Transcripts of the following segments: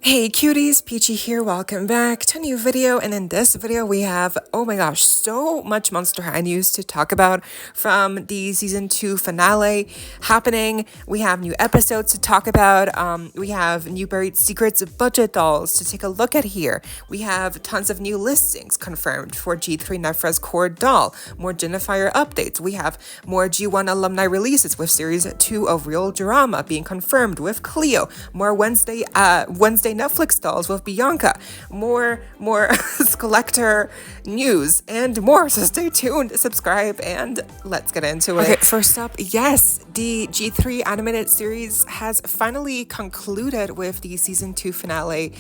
Hey cuties, PeachY here, welcome back to a new video, and in this video we have, oh my gosh, so much Monster High news to talk about from the season 2 finale happening. We have new episodes to talk about, we have new buried secrets of budget dolls to take a look at here. We have tons of new listings confirmed for G3 Nefera's core doll, more Genifire updates, we have more G1 alumni releases with series 2 of Real Drama being confirmed with Cleo, more Wednesday Netflix dolls with Bianca, more collector news and more, so stay tuned, subscribe, and let's get into it. Okay, first up, yes, the G3 animated series has finally concluded with the season 2 finale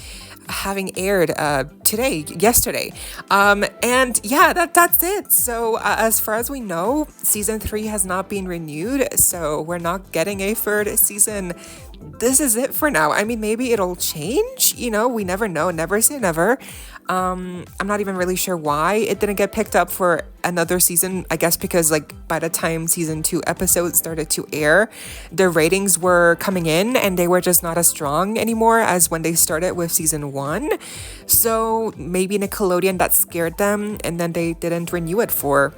having aired yesterday, and yeah, that's it. So as far as we know, season 3 has not been renewed, so we're not getting a third season. This is it for now. I mean, maybe it'll change, we never know, never say never. I'm not even really sure why it didn't get picked up for another season. I guess because by the time season 2 episodes started to air, the ratings were coming in and they were just not as strong anymore as when they started with season 1. So maybe Nickelodeon, that scared them, and then they didn't renew it for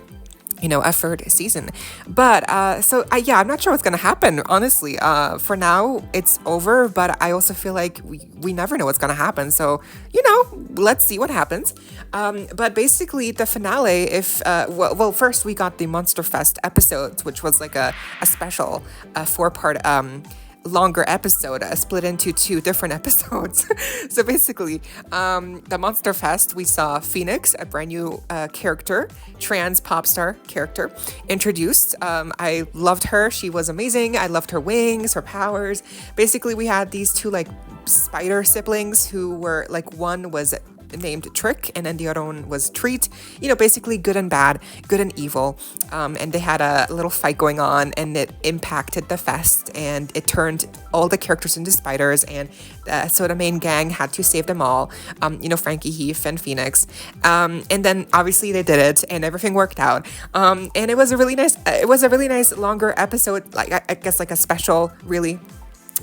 a third season. But I'm not sure what's gonna happen, honestly. For now it's over, but I also feel like we never know what's gonna happen, so let's see what happens. But basically the finale, first we got the Monster Fest episodes, which was like a special 4-part longer episode split into 2 different episodes. So basically, the Monster Fest, we saw Phoenix, a brand new character, trans pop star character, introduced. I loved her. She was amazing. I loved her wings, her powers. Basically, we had these 2 spider siblings who were one was named Trick, and then the other one was Treat. Basically good and bad, good and evil. And they had a little fight going on, and it impacted the fest, and it turned all the characters into spiders, and so the main gang had to save them all. Frankie, Heath, and Phoenix. And then obviously they did it, and everything worked out. And it was a really nice longer episode, I guess a special, really.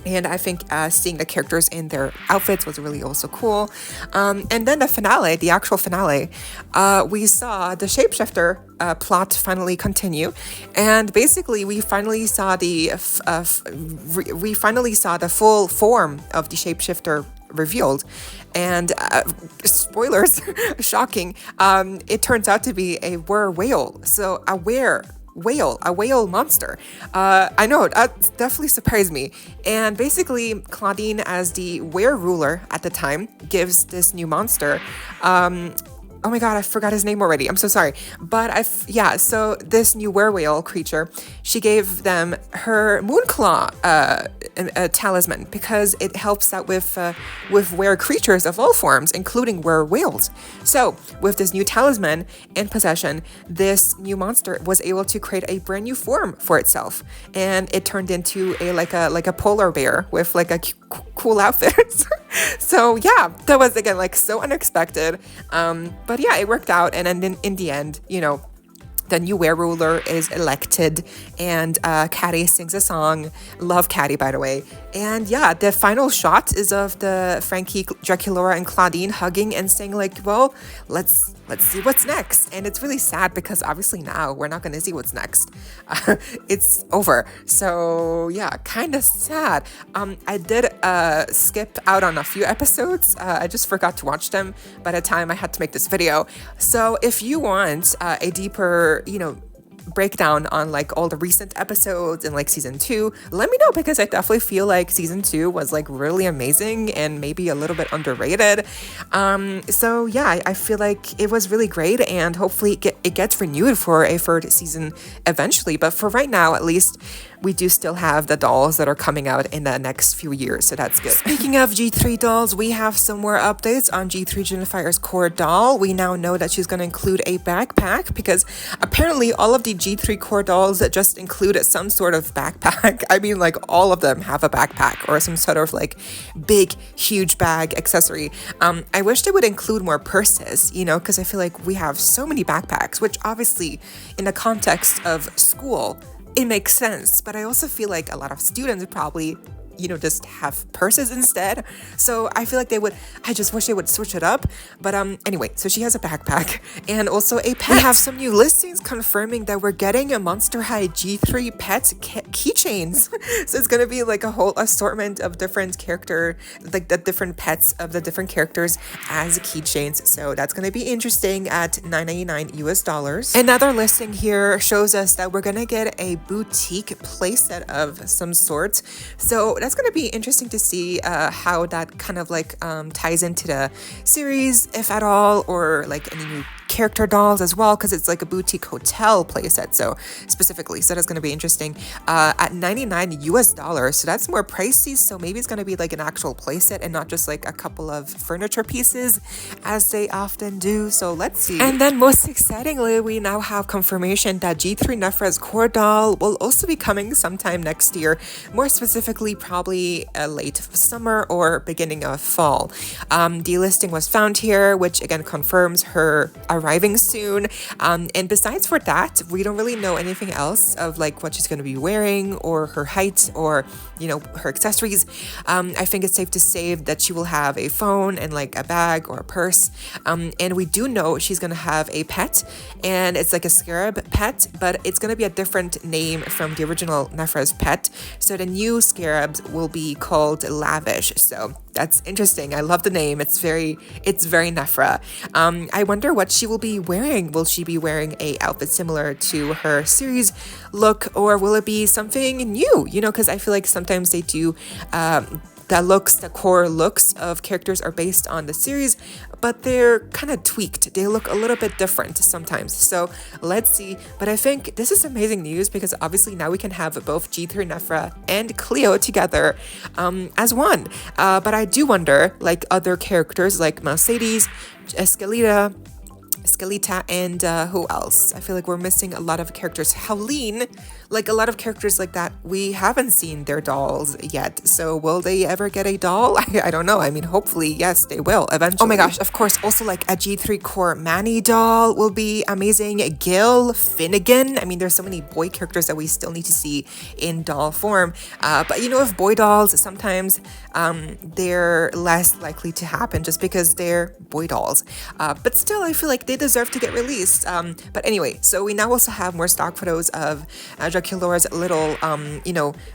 And I think seeing the characters in their outfits was really also cool. And then the finale, the actual finale, we saw the shapeshifter plot finally continue, and basically we finally saw the full form of the shapeshifter revealed. And spoilers, shocking, it turns out to be a were-whale. So a whale monster. I know, that definitely surprised me. And basically, Claudine, as the were-ruler at the time, gives this new monster, oh my god, I forgot his name already. I'm so sorry. But so this new were-whale creature, she gave them her Moonclaw talisman, because it helps out with were creatures of all forms, including were-whales. So with this new talisman in possession, this new monster was able to create a brand new form for itself, and it turned into a polar bear with a cool outfit. So yeah, that was again so unexpected. But yeah, it worked out, and then in the end, the new were-ruler is elected, and Caddy sings a song. Love Caddy, by the way. And yeah, the final shot is of the Frankie, Draculaura, and Claudine hugging and saying well, let's see what's next. And it's really sad because obviously now we're not going to see what's next. It's over. So yeah, kind of sad. I did skip out on a few episodes. I just forgot to watch them by the time I had to make this video. So if you want a deeper breakdown on all the recent episodes in season 2, let me know, because I definitely feel like season 2 was really amazing and maybe a little bit underrated. So yeah, I feel like it was really great, and hopefully it gets renewed for a third season eventually. But for right now, at least, we do still have the dolls that are coming out in the next few years, so that's good. Speaking of G3 dolls, we have some more updates on G3 Genifire's core doll. We now know that she's going to include a backpack, because apparently all of the G3 core dolls just include some sort of backpack. I mean, all of them have a backpack or some sort of big, huge bag accessory. I wish they would include more purses, because I feel like we have so many backpacks, which obviously in the context of school, it makes sense. But I also feel like a lot of students probably just have purses instead. So I feel like I just wish they would switch it up. But anyway, so she has a backpack and also a pet. We have some new listings confirming that we're getting a Monster High G3 pet keychains. So it's gonna be like a whole assortment of different like the different pets of the different characters as keychains. So that's gonna be interesting at $9.99 US. Another listing here shows us that we're gonna get a boutique playset of some sort. So that's gonna be interesting to see how that kind of like ties into the series, if at all, or like any new character dolls as well, because it's like a boutique hotel playset. So specifically, so that's going to be interesting at $99 US. So that's more pricey. So maybe it's going to be like an actual playset and not just like a couple of furniture pieces as they often do. So let's see. And then most excitingly, we now have confirmation that G3 Nefera's core doll will also be coming sometime next year. More specifically, probably late summer or beginning of fall. The listing was found here, which again confirms her arriving soon. And besides for that, we don't really know anything else of like what she's going to be wearing or her height or, her accessories. I think it's safe to say that she will have a phone and like a bag or a purse. And we do know she's going to have a pet, and it's like a scarab pet, but it's going to be a different name from the original Nefera's pet. So the new scarabs will be called Lavish. So that's interesting. I love the name. It's very Nefera. I wonder what she will be wearing. Will she be wearing a outfit similar to her series look, or will it be something new? Because I feel like sometimes they do the core looks of characters are based on the series, but they're kind of tweaked. They look a little bit different sometimes. So let's see. But I think this is amazing news because obviously now we can have both G3 Nefera and Cleo together as one. But I do wonder, like other characters like Mercedes, Escalita, and who else? I feel like we're missing a lot of characters. Howleen, like a lot of characters like that, we haven't seen their dolls yet. So will they ever get a doll? I don't know. I mean, hopefully, yes, they will eventually. Oh my gosh, of course. Also, like a G3 core Manny doll will be amazing. Gil, Finnegan. I mean, there's so many boy characters that we still need to see in doll form. But if boy dolls, sometimes they're less likely to happen just because they're boy dolls. But still, I feel like they deserve to get released. But anyway, so we now also have more stock photos of Draculaura's little,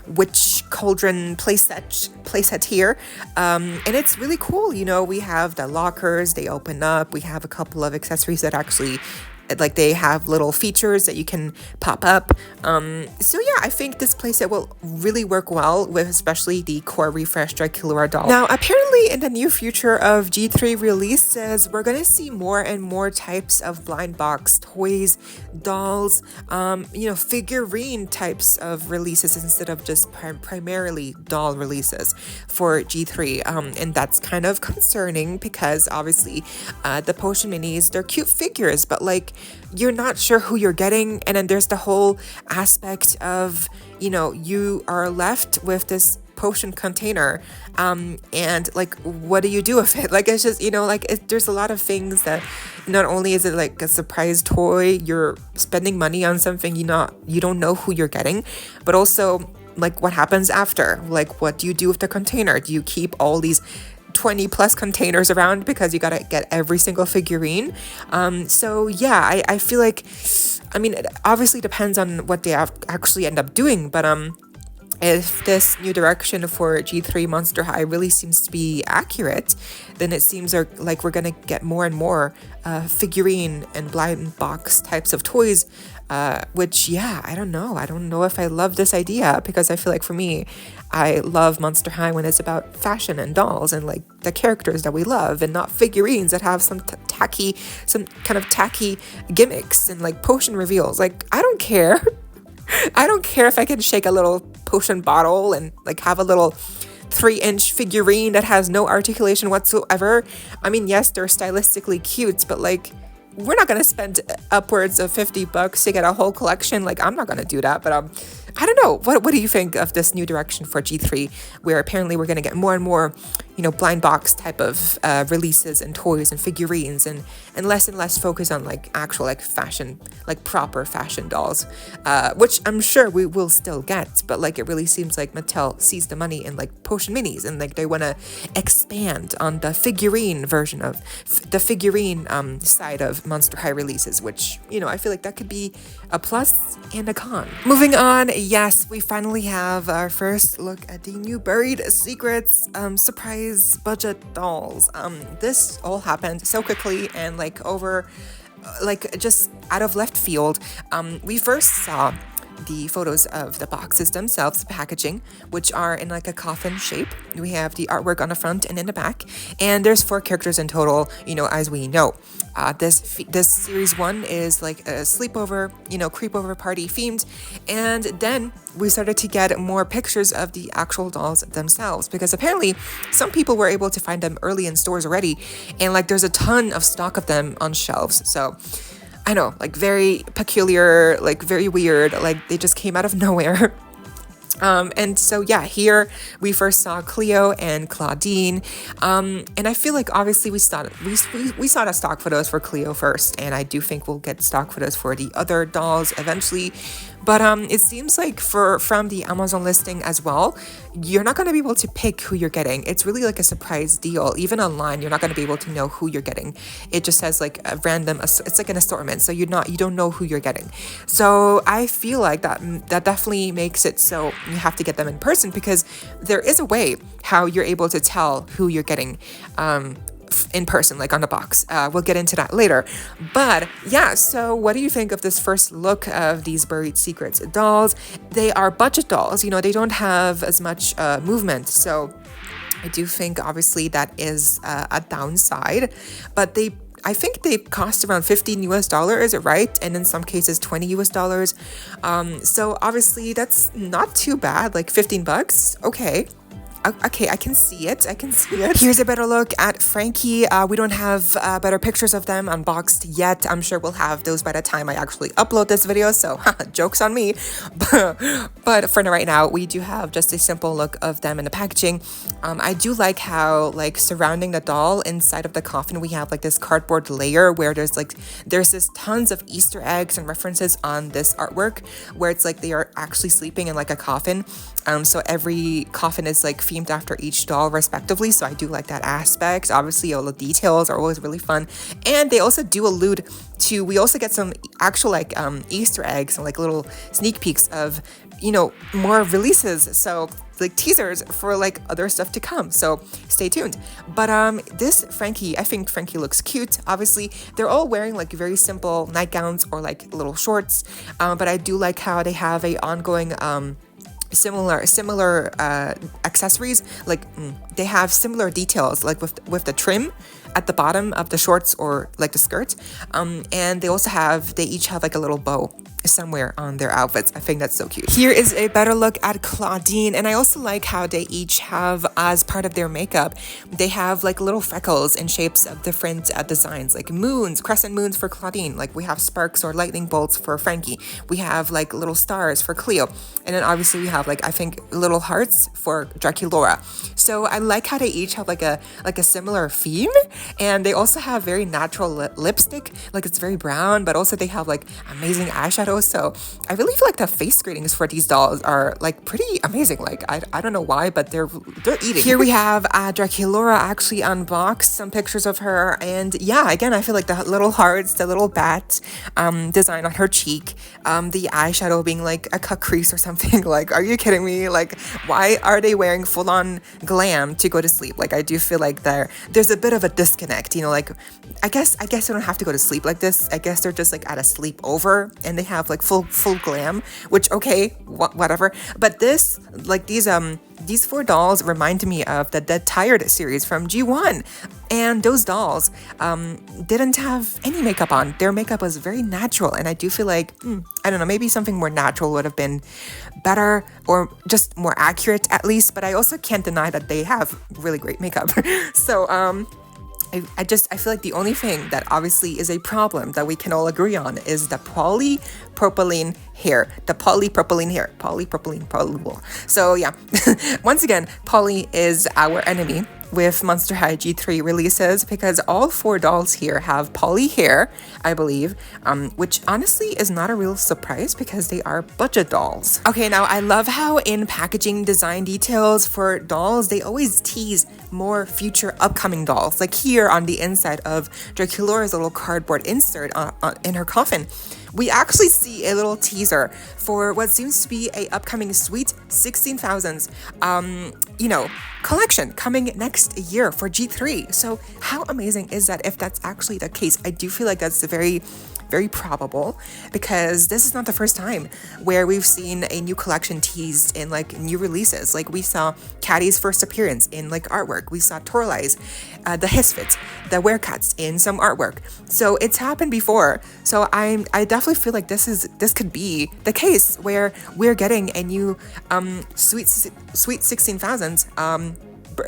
witch cauldron playset here. And it's really cool. We have the lockers, they open up. We have a couple of accessories that actually like they have little features that you can pop up. So yeah, I think this playset will really work well with especially the core refreshed Draculaura doll. Now, apparently in the near future of G3 releases, we're gonna see more and more types of blind box toys, dolls, figurine types of releases instead of just primarily doll releases for G3. And that's kind of concerning because obviously the potion minis, they're cute figures, but like you're not sure who you're getting. And then there's the whole aspect of, you are left with this potion container and like what do you do with it? Like it's just there's a lot of things that not only is it like a surprise toy, you're spending money on something you don't know who you're getting, but also like what happens after. Like what do you do with the container? Do you keep all these 20 plus containers around because you gotta get every single figurine? So yeah, I feel like, it obviously depends on what they actually end up doing, but if this new direction for G3 Monster High really seems to be accurate, then it seems like we're gonna get more and more figurine and blind box types of toys, which, yeah, I don't know if I love this idea, because I feel like for me, I love Monster High when it's about fashion and dolls and like the characters that we love, and not figurines that have some kind of tacky gimmicks and like potion reveals. Like, I don't care. I don't care if I can shake a little potion bottle and like have a little 3-inch figurine that has no articulation whatsoever. Yes, they're stylistically cute, but like, we're not gonna spend upwards of $50 to get a whole collection. Like, I'm not gonna do that, but I don't know. What do you think of this new direction for G3, where apparently we're gonna get more and more, blind box type of releases and toys and figurines, and less focus on like actual like fashion, like proper fashion dolls, which I'm sure we will still get, but like it really seems like Mattel sees the money in like Potion Minis, and like they want to expand on the figurine version of the figurine side of Monster High releases, which I feel like that could be a plus and a con. Moving on, yes, we finally have our first look at the new Buried Secrets surprise budget dolls. This all happened so quickly and like over, like just out of left field. We first saw the photos of the boxes themselves, the packaging, which are in like a coffin shape. We have the artwork on the front and in the back, and there's 4 characters in total, as we know. This series 1 is like a sleepover, creepover party themed, and then we started to get more pictures of the actual dolls themselves, because apparently some people were able to find them early in stores already, and like there's a ton of stock of them on shelves. So I know, like very peculiar, like very weird, like they just came out of nowhere. And so yeah, here we first saw Cleo and Claudine, and I feel like obviously we saw the stock photos for Cleo first, and I do think we'll get stock photos for the other dolls eventually. But it seems like from the Amazon listing as well, you're not going to be able to pick who you're getting. It's really like a surprise deal. Even online, you're not going to be able to know who you're getting. It just says like a random, it's like an assortment. So you don't know who you're getting. So I feel like that definitely makes it so you have to get them in person, because there is a way how you're able to tell who you're getting in person, like on the box. We'll get into that later. But yeah, so what do you think of this first look of these Buried Secrets dolls? They are budget dolls, they don't have as much movement. So I do think obviously that is a downside, but I think they cost around $15 right? And in some cases $20. So obviously that's not too bad, like $15. Okay, I can see it. Here's a better look at Frankie. We don't have better pictures of them unboxed yet. I'm sure we'll have those by the time I actually upload this video, so joke's on me. But for right now, we do have just a simple look of them in the packaging. I do like how, like, surrounding the doll inside of the coffin, we have like this cardboard layer where there's this tons of Easter eggs and references on this artwork, where it's like they are actually sleeping in like a coffin. So every coffin is like themed after each doll respectively, so I do like that aspect. Obviously all the details are always really fun, and they also do allude to, we also get some actual like Easter eggs and like little sneak peeks of more releases, so like teasers for like other stuff to come, so stay tuned. But this Frankie, I think Frankie looks cute. Obviously they're all wearing like very simple nightgowns or like little shorts, but I do like how they have a ongoing similar accessories, like they have similar details, like with the trim at the bottom of the shorts or like the skirt, and they each have like a little bow somewhere on their outfits. I think that's so cute. Here is a better look at Claudine, and I also like how they each have, as part of their makeup, they have like little freckles in shapes of different designs, like moons, crescent moons for Claudine, like we have sparks or lightning bolts for Frankie, we have like little stars for Cleo, and then obviously we have like, I think, little hearts for Draculaura. So I like how they each have like a similar theme, and they also have very natural lipstick, like it's very brown, but also they have like amazing eyeshadow. So I really feel like the face screenings for these dolls are like pretty amazing. Like I don't know why, but they're eating. Here we have Draculaura actually unboxed some pictures of her, and yeah, again, I feel like the little hearts, the little bat design on her cheek, the eyeshadow being like a cut crease or something. Like, are you kidding me? Like, why are they wearing full-on glam to go to sleep? Like, I do feel like there's a bit of a disconnect, like I guess they don't have to go to sleep like this. I guess they're just like at a sleepover and they have like full glam, which okay, whatever. But this, like these 4 dolls remind me of the Dead Tired series from G1, and those dolls didn't have any makeup on. Their makeup was very natural, and I do feel like I don't know, maybe something more natural would have been better, or just more accurate at least. But I also can't deny that they have really great makeup. So I feel like the only thing that obviously is a problem that we can all agree on is the polypropylene hair. Polypropylene. So yeah, once again, poly is our enemy with Monster High G3 releases, because all 4 dolls here have poly hair, I believe, which honestly is not a real surprise because they are budget dolls. Okay, now I love how in packaging design details for dolls, they always tease more future upcoming dolls. Like here on the inside of Draculaura's little cardboard insert in her coffin, we actually see a little teaser for what seems to be a upcoming Sweet 16,000s, collection coming next year for G3. So how amazing is that if that's actually the case? I do feel like that's very probable, because this is not the first time where we've seen a new collection teased in like new releases. Like we saw Caddy's first appearance in like artwork. We saw Toralai's, the Hisfits, the Werecats in some artwork. So it's happened before. So I definitely feel like this could be the case where we're getting a new Sweet 16,000s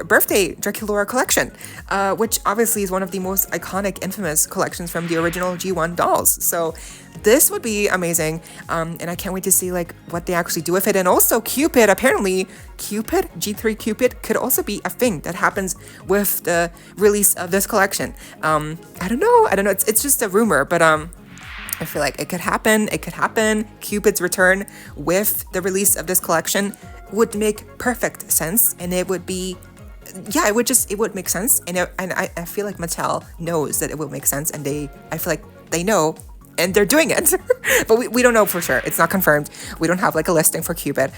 birthday Draculaura collection, which obviously is one of the most iconic, infamous collections from the original G1 dolls. So this would be amazing, and I can't wait to see like what they actually do with it. And also Cupid, apparently G3 Cupid could also be a thing that happens with the release of this collection. I don't know, it's just a rumor, but I feel like it could happen. Cupid's return with the release of this collection would make perfect sense, and it would be, yeah, it would make sense, and I feel like Mattel knows that it will make sense, and I feel like they know, and they're doing it. But we don't know for sure. It's not confirmed. We don't have like a listing for Cupid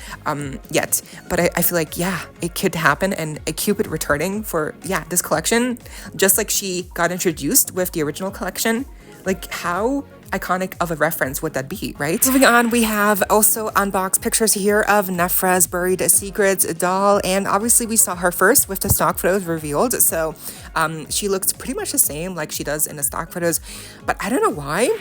yet, but I feel like, yeah, it could happen, and a Cupid returning for, yeah, this collection, just like she got introduced with the original collection. Like, how iconic of a reference would that be, right? Moving on, we have also unboxed pictures here of Nefera's Buried Secrets doll, and obviously we saw her first with the stock photos revealed, so she looks pretty much the same like she does in the stock photos, but I don't know why,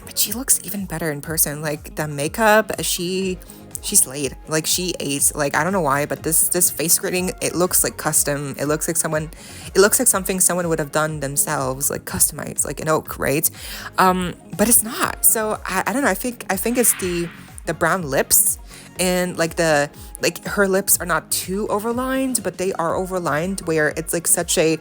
but she looks even better in person. Like the makeup, she slayed. Like she ate. Like I don't know why, but this face screening, it looks like custom. It looks like something someone would have done themselves, like customized, like an oak, right? But it's not. So I don't know. I think it's the brown lips, and like her lips are not too overlined, but they are overlined where it's like such a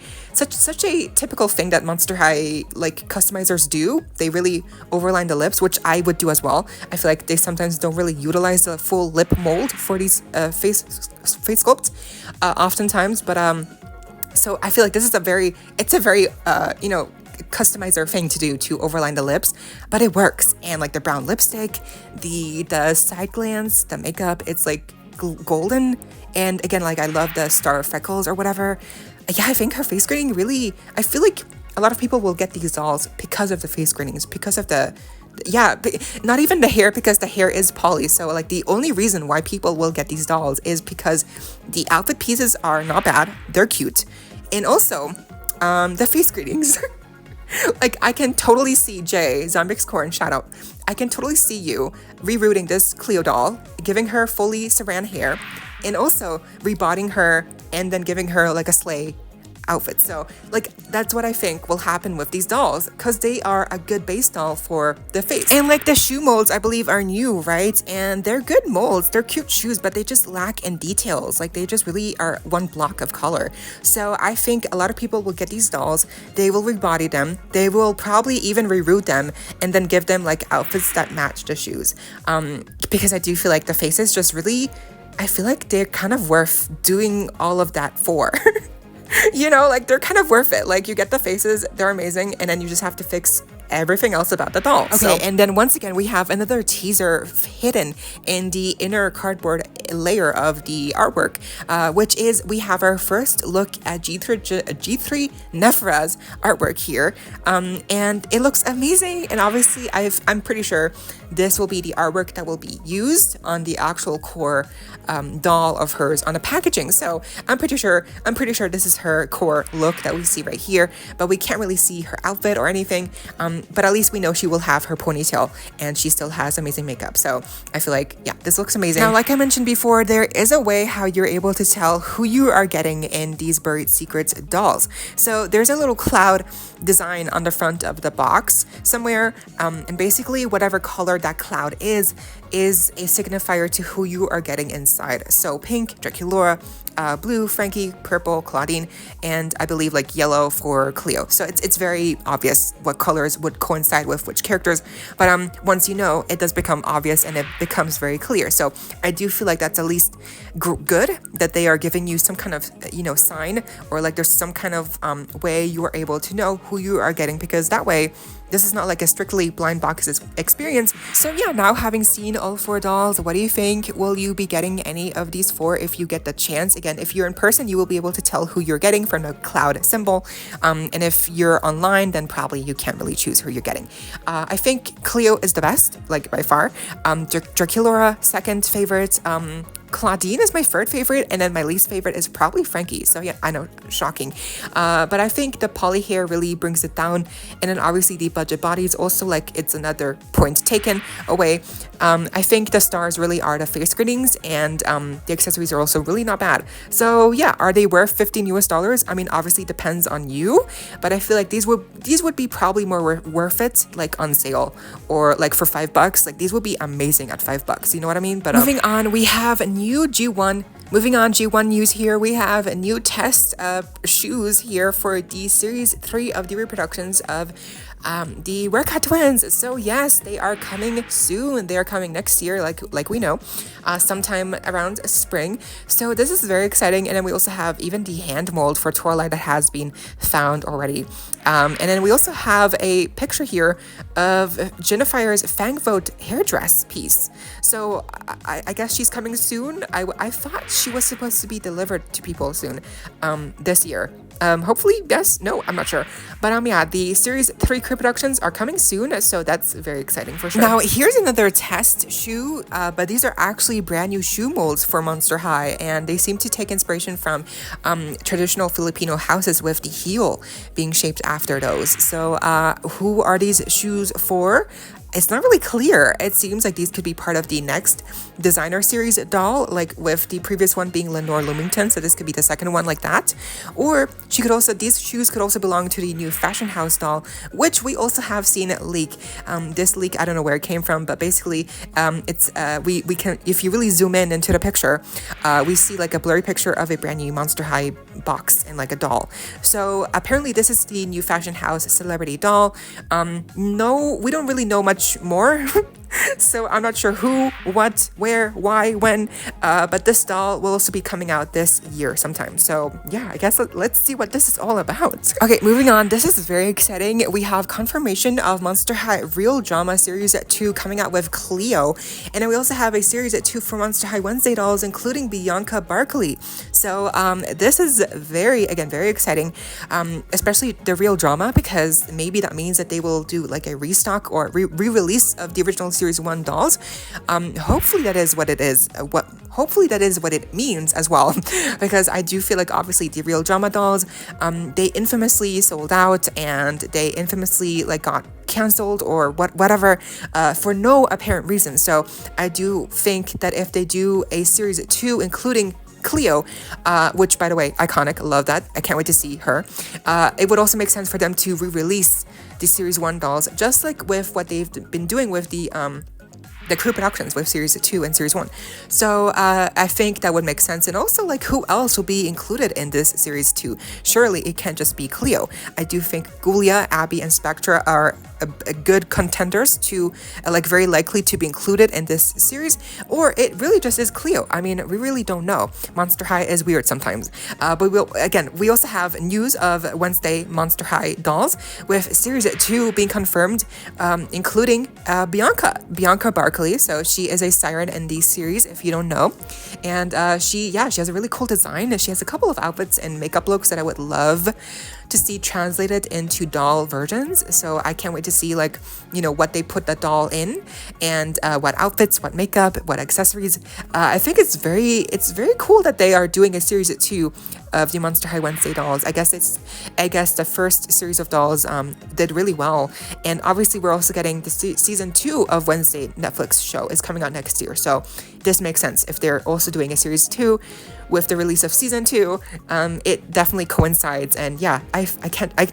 typical thing that Monster High like customizers do. They really overline the lips, which I would do as well. I feel like they sometimes don't really utilize the full lip mold for these face sculpts oftentimes, but so I feel like this is a very customizer thing to do, to overline the lips, but it works. And like the brown lipstick, the side glance, the makeup, it's like golden, and again, like I love the star freckles or whatever. Yeah, I think her face screening really, I feel like a lot of people will get these dolls because of the face screenings, because of not even the hair, because the hair is poly. So like the only reason why people will get these dolls is because the outfit pieces are not bad, they're cute, and also the face screenings. Like I can totally see Jey, Zombix Corn, shout out. I can totally see you rerouting this Cleo doll, giving her fully saran hair, and also rebodiing her and then giving her like a sleigh outfit. So like that's what I think will happen with these dolls, because they are a good base doll for the face. And like the shoe molds, I believe, are new, right? And they're good molds, they're cute shoes, but they just lack in details. Like they just really are one block of color. So I think a lot of people will get these dolls, they will rebody them, they will probably even reroute them, and then give them like outfits that match the shoes. Because I do feel like the faces just really, I feel like they're kind of worth doing all of that for. Like they're kind of worth it. Like you get the faces, they're amazing, and then you just have to fix everything else about the doll. Okay, and then once again, we have another teaser hidden in the inner cardboard layer of the artwork, which is we have our first look at G3 Nefera's artwork here, and it looks amazing. And obviously, I'm pretty sure this will be the artwork that will be used on the actual core doll of hers on the packaging. So I'm pretty sure this is her core look that we see right here, but we can't really see her outfit or anything. but at least we know she will have her ponytail and she still has amazing makeup. So I feel like, yeah, this looks amazing. Now, like I mentioned before, there is a way how you're able to tell who you are getting in these Buried Secrets dolls. So there's a little cloud design on the front of the box somewhere, and basically whatever color that cloud is a signifier to who you are getting inside. So pink, Draculaura, blue, Frankie, purple, Claudine, and I believe like yellow for Cleo. So it's very obvious what colors would coincide with which characters, but once you know, it does become obvious and it becomes very clear. So I do feel like that's at least good that they are giving you some kind of, you know, sign, or like there's some kind of way you are able to know who you are getting, because that way this is not like a strictly blind box experience. So yeah, now having seen all 4 dolls, what do you think? Will you be getting any of these 4 if you get the chance? Again, if you're in person, you will be able to tell who you're getting from the cloud symbol. And if you're online, then probably you can't really choose who you're getting. I think Cleo is the best, like by far. Draculaura, second favorite. Claudine is my third favorite, and then my least favorite is probably Frankie. So yeah, I know, shocking. But I think the poly hair really brings it down, and then obviously the budget body is also like, it's another point taken away. I think the stars really are the face greetings, and the accessories are also really not bad. So yeah, are they worth $15 US? I mean, obviously it depends on you, but I feel like these would be probably more worth it, like on sale, or like for $5. Like these would be amazing at $5. You know what I mean? But moving on, we have new G1. Moving on, G1 news here. We have a new test shoes here for the series 3 of the reproductions of the Werka twins. So yes, they are coming soon. They are coming next year, like we know, sometime around spring. So this is very exciting. And then we also have even the hand mold for Torlight that has been found already. And then we also have a picture here of Jennifier's Fang Vote hairdress piece. So I guess she's coming soon. I thought she was supposed to be delivered to people soon, this year. Hopefully, yes, no, I'm not sure. But yeah, the series 3 reproductions are coming soon, so that's very exciting for sure. Now, here's another test shoe, but these are actually brand new shoe molds for Monster High, and they seem to take inspiration from traditional Filipino houses with the heel being shaped after those. So who are these shoes for? It's not really clear. It seems like these could be part of the next designer series doll, like with the previous one being Lenore Lumington, so this could be the second one like that. Or these shoes could also belong to the new fashion house doll, which we also have seen leak. This leak, I don't know where it came from, but basically it's we can, if you really zoom in into the picture, we see like a blurry picture of a brand new Monster High box and like a doll. So apparently this is the new fashion house celebrity doll. No, we don't really know much more. So I'm not sure who, what, where, why, when, but this doll will also be coming out this year sometime. So yeah, I guess let's see what this is all about. Okay, moving on. This is very exciting. We have confirmation of Monster High Real Drama Series 2 coming out with Cleo. And then we also have a Series 2 for Monster High Wednesday dolls, including Bianca Barkley. So this is very exciting, especially the Real Drama, because maybe that means that they will do like a restock or re-release of the original Series 1 dolls. Hopefully that is what it is. Hopefully that is what it means as well, because I do feel like obviously the Real Drama dolls, they infamously sold out, and they infamously like got canceled or whatever for no apparent reason. So I do think that if they do a Series 2 including Cleo, which by the way, iconic, love that, I can't wait to see her, it would also make sense for them to re-release the Series 1 dolls, just like with what they've been doing with the crew productions with Series 2 and Series 1. So I think that would make sense. And also, like, who else will be included in this Series 2? Surely it can't just be Cleo. I do think Gulia, Abby, and Spectra are a good contenders to, like, very likely to be included in this series. Or it really just is Cleo. I mean, we really don't know. Monster High is weird sometimes. But we also have news of Wednesday Monster High dolls with Series 2 being confirmed, including Bianca Barkley. So she is a siren in the series, if you don't know. And she has a really cool design. She has a couple of outfits and makeup looks that I would love to see translated into doll versions. So I can't wait to see, like, you know, what they put the doll in, and what outfits, what makeup, what accessories. I think it's very cool that they are doing a Series 2 of the Monster High Wednesday dolls. I guess the first series of dolls did really well, and obviously we're also getting the season 2 of Wednesday Netflix show is coming out next year, so this makes sense if they're also doing a series 2 with the release of season 2. It definitely coincides, and yeah, I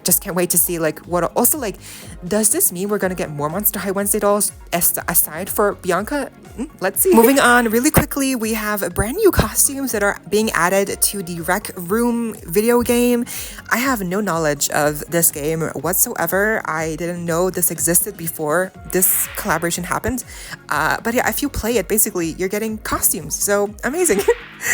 just can't wait to see like what also like, does this mean we're gonna get more Monster High Wednesday dolls aside for Bianca? Let's see. Moving on really quickly, we have brand new costumes that are being added to the Rec Room video game. I have no knowledge of this game whatsoever. I didn't know this existed before this collaboration happened. But yeah, if you play it, basically you're getting costumes, so amazing.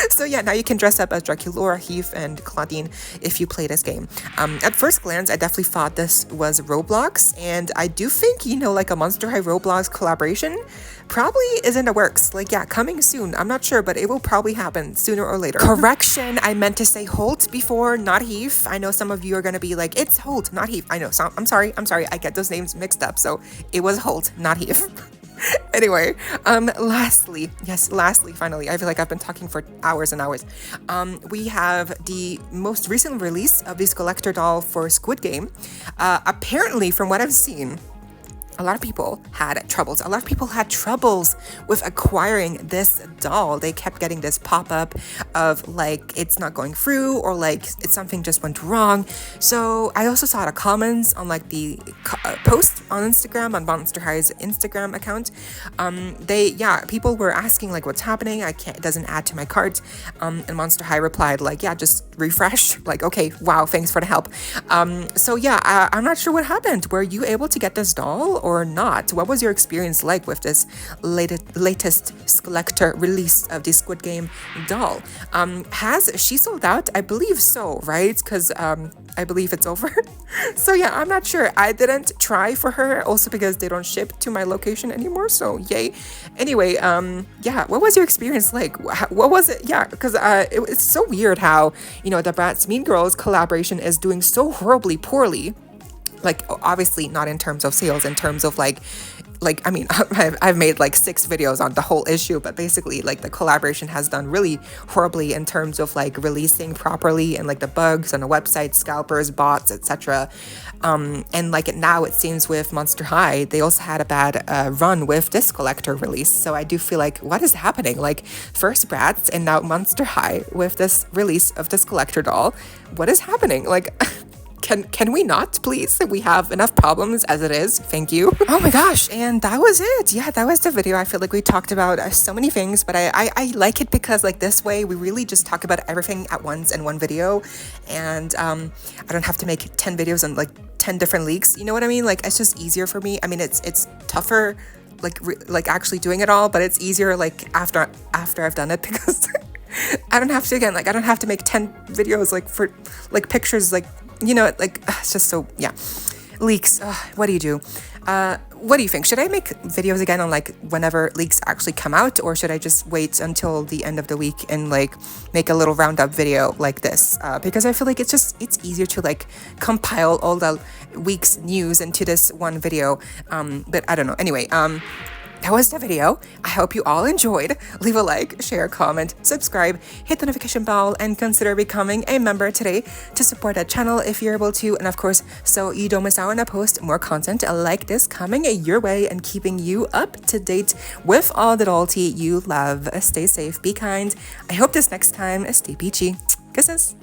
So yeah, now you can dress up as Draculaura, Heath, and Claudine if you play this game. At first glance, I definitely thought this was Roblox, and I do think, you know, like a Monster High Roblox collaboration probably is in the works. Like, yeah, coming soon. I'm not sure, but it will probably happen sooner or later. Correction, I meant to say Holt before, not Heath. I know some of you are gonna be like, it's Holt, not Heath. I know, so I'm sorry, I get those names mixed up. So it was Holt, not Heath. Anyway, lastly, finally, I feel like I've been talking for hours and hours. We have the most recent release of this collector doll for Squid Game. Apparently, from what I've seen, a lot of people had troubles. A lot of people had troubles with acquiring this doll. They kept getting this pop-up of like it's not going through, or like it's something just went wrong. So I also saw the comments on like the post on Instagram, on Monster High's Instagram account. People were asking like what's happening. It doesn't add to my cart. And Monster High replied like, yeah, just refresh. Like, okay, wow, thanks for the help. So yeah, I'm not sure what happened. Were you able to get this doll or not? What was your experience like with this latest collector release of the Squid Game doll? Has she sold out? I believe so, right? Because I believe it's over. So yeah, I'm not sure. I didn't try for her, also because they don't ship to my location anymore, so yay. Anyway, yeah, what was your experience like? What was it? Yeah, because it's so weird how, you know, the Bratz Mean Girls collaboration is doing so horribly poorly. Like, obviously not in terms of sales, in terms of like I mean, I've made like 6 videos on the whole issue, but basically like the collaboration has done really horribly in terms of like releasing properly, and like the bugs on the website, scalpers, bots, etc. And like now it seems with Monster High, they also had a bad run with this collector release. So I do feel like, what is happening? Like, first Bratz and now Monster High with this release of this collector doll. What is happening? Like, Can we not, please? We have enough problems as it is. Thank you. Oh my gosh, and that was it. Yeah, that was the video. I feel like we talked about so many things, but I like it because like this way we really just talk about everything at once in one video, and I don't have to make 10 videos on like 10 different leaks. You know what I mean? Like, it's just easier for me. I mean, it's tougher like actually doing it all, but it's easier like after I've done it, because I don't have to make 10 videos like for like pictures, like, you know, like, it's just so, yeah. Leaks, what do you do? What do you think? Should I make videos again on like whenever leaks actually come out, or should I just wait until the end of the week and like make a little roundup video like this? Because I feel like it's easier to like compile all the week's news into this one video. But I don't know. Anyway, that was the video. I hope you all enjoyed. Leave a like, share, comment, subscribe, hit the notification bell, and consider becoming a member today to support the channel if you're able to. And of course, so you don't miss out on a post, more content like this coming your way and keeping you up to date with all the doll tea you love. Stay safe, be kind. I hope this next time, stay peachy. Kisses.